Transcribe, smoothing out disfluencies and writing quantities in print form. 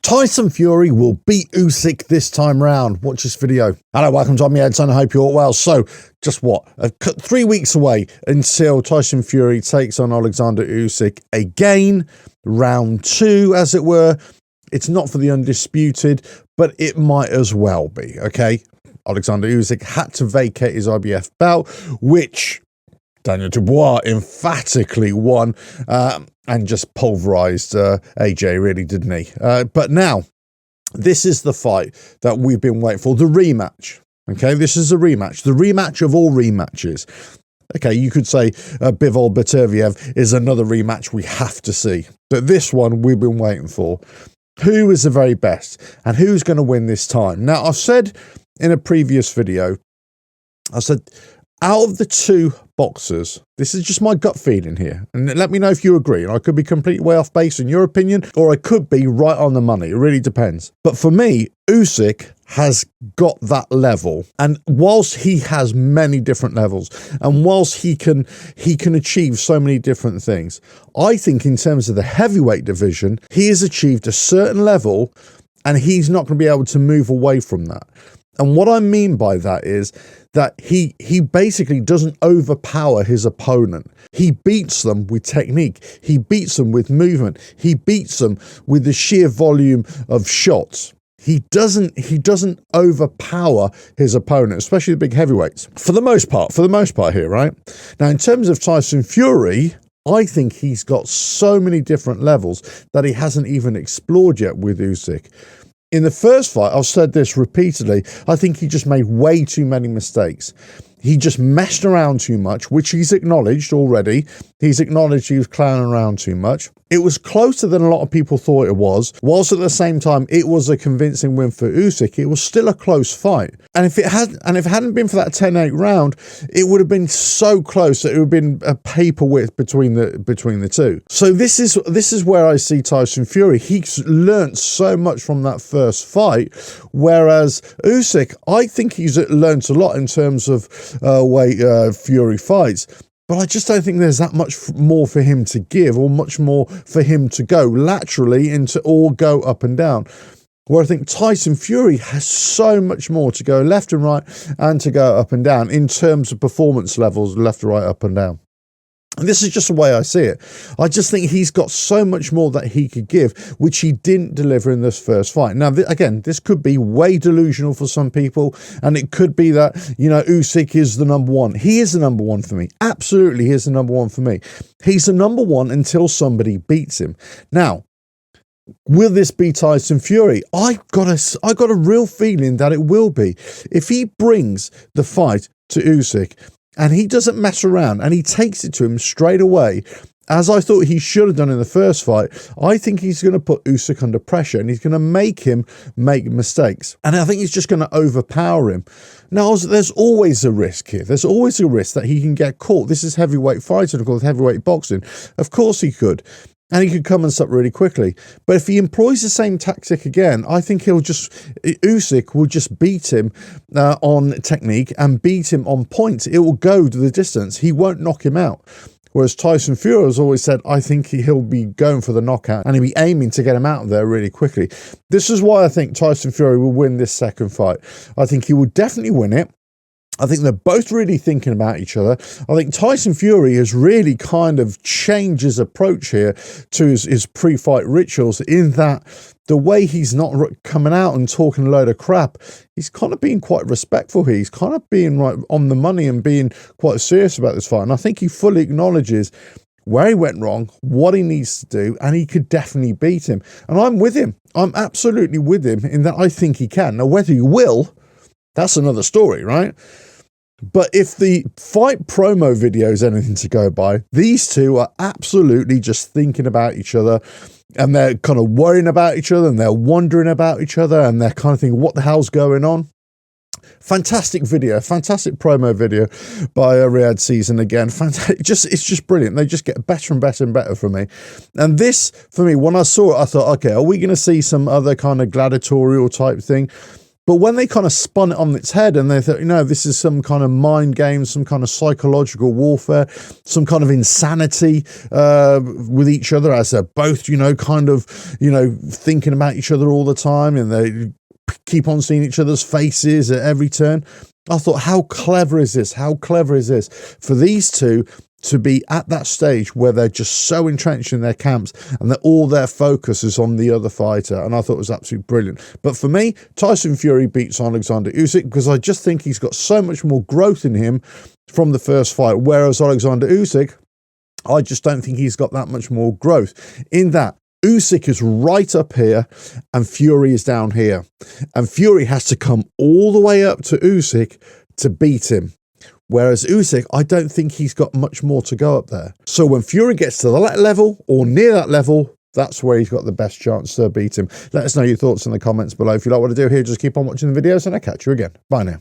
Tyson Fury will beat Usyk this time round. Watch this video. Hello, welcome to me, Edson. I hope you're all well. So, just what? 3 weeks away until Tyson Fury takes on Alexander Usyk again. Round 2, as it were. It's not for the undisputed, but it might as well be, okay? Alexander Usyk had to vacate his IBF belt, which Daniel Dubois emphatically won and just pulverized AJ, really, didn't he? But now, this is the fight that we've been waiting for, the rematch. Okay, this is a rematch, the rematch of all rematches. Okay, you could say Bivol Beterbiev is another rematch we have to see. But this one we've been waiting for. Who is the very best and who's going to win this time? Now, I've said in a previous video, I said, out of the two boxers, this is just my gut feeling here, and let me know if you agree, and I could be completely way off base in your opinion, or I could be right on the money. It really depends. But for me, Usyk has got that level, and whilst he has many different levels, and whilst he can achieve so many different things, I think in terms of the heavyweight division, he has achieved a certain level, and he's not going to be able to move away from that. And what I mean by that is that he basically doesn't overpower his opponent. He beats them with technique. He beats them with movement. He beats them with the sheer volume of shots. He doesn't overpower his opponent, especially the big heavyweights. For the most part here, right? Now, in terms of Tyson Fury, I think he's got so many different levels that he hasn't even explored yet with Usyk. In the first fight, I've said this repeatedly, I think he just made way too many mistakes. He just messed around too much, which he's acknowledged already. He's acknowledged he was clowning around too much. It was closer than a lot of people thought it was. Whilst at the same time, it was a convincing win for Usyk, it was still a close fight. And if it hadn't been for that 10-8 round, it would have been so close that it would have been a paper width between the two. So this is where I see Tyson Fury. He's learnt so much from that first fight, whereas Usyk, I think he's learnt a lot in terms of way Fury fights. But I just don't think there's that much more for him to give, or much more for him to go laterally into or go up and down. Where I think Tyson Fury has so much more to go left and right and to go up and down in terms of performance levels, left, right, up and down. And this is just the way I see it. I just think he's got so much more that he could give, which he didn't deliver in this first fight. Now, again, this could be way delusional for some people, and it could be that, Usyk is the number one. He is the number one for me. Absolutely, he is the number one for me. He's the number one until somebody beats him. Now, will this be Tyson Fury? I got a real feeling that it will be. If he brings the fight to Usyk, and he doesn't mess around, and he takes it to him straight away, as I thought he should have done in the first fight, I think he's going to put Usyk under pressure, and he's going to make him make mistakes. And I think he's just going to overpower him. Now, there's always a risk here. There's always a risk that he can get caught. This is heavyweight fighting, of course, heavyweight boxing. Of course he could. And he could come and stop really quickly. But if he employs the same tactic again, I think Usyk will just beat him on technique and beat him on points. It will go to the distance. He won't knock him out. Whereas Tyson Fury has always said, I think he'll be going for the knockout and he'll be aiming to get him out of there really quickly. This is why I think Tyson Fury will win this second fight. I think he will definitely win it. I think they're both really thinking about each other. I think Tyson Fury has really kind of changed his approach here to his pre-fight rituals, in that the way he's not coming out and talking a load of crap, he's kind of being quite respectful here. He's kind of being right on the money and being quite serious about this fight. And I think he fully acknowledges where he went wrong, what he needs to do, and he could definitely beat him. And I'm with him. I'm absolutely with him in that I think he can. Now, whether he will, that's another story, right? But if the fight promo video is anything to go by, these two are absolutely just thinking about each other, and they're kind of worrying about each other, and they're wondering about each other, and they're kind of thinking, what the hell's going on? Fantastic video, fantastic promo video by Riyadh Season again. Fantastic, it's just brilliant. They just get better and better and better for me. And this, for me, when I saw it, I thought, okay, are we going to see some other kind of gladiatorial type thing? But when they kind of spun it on its head and they thought, you know, this is some kind of mind game, some kind of psychological warfare, some kind of insanity with each other, as they're both, you know, kind of, you know, thinking about each other all the time, and they keep on seeing each other's faces at every turn. I thought, how clever is this? How clever is this for these two to be at that stage where they're just so entrenched in their camps and that all their focus is on the other fighter? And I thought it was absolutely brilliant. But for me, Tyson Fury beats Alexander Usyk because I just think he's got so much more growth in him from the first fight, whereas Alexander Usyk, I just don't think he's got that much more growth in that. Usyk is right up here and Fury is down here. And Fury has to come all the way up to Usyk to beat him. Whereas Usyk, I don't think he's got much more to go up there. So when Fury gets to that level or near that level, that's where he's got the best chance to beat him. Let us know your thoughts in the comments below. If you like what I do here, just keep on watching the videos and I'll catch you again. Bye now.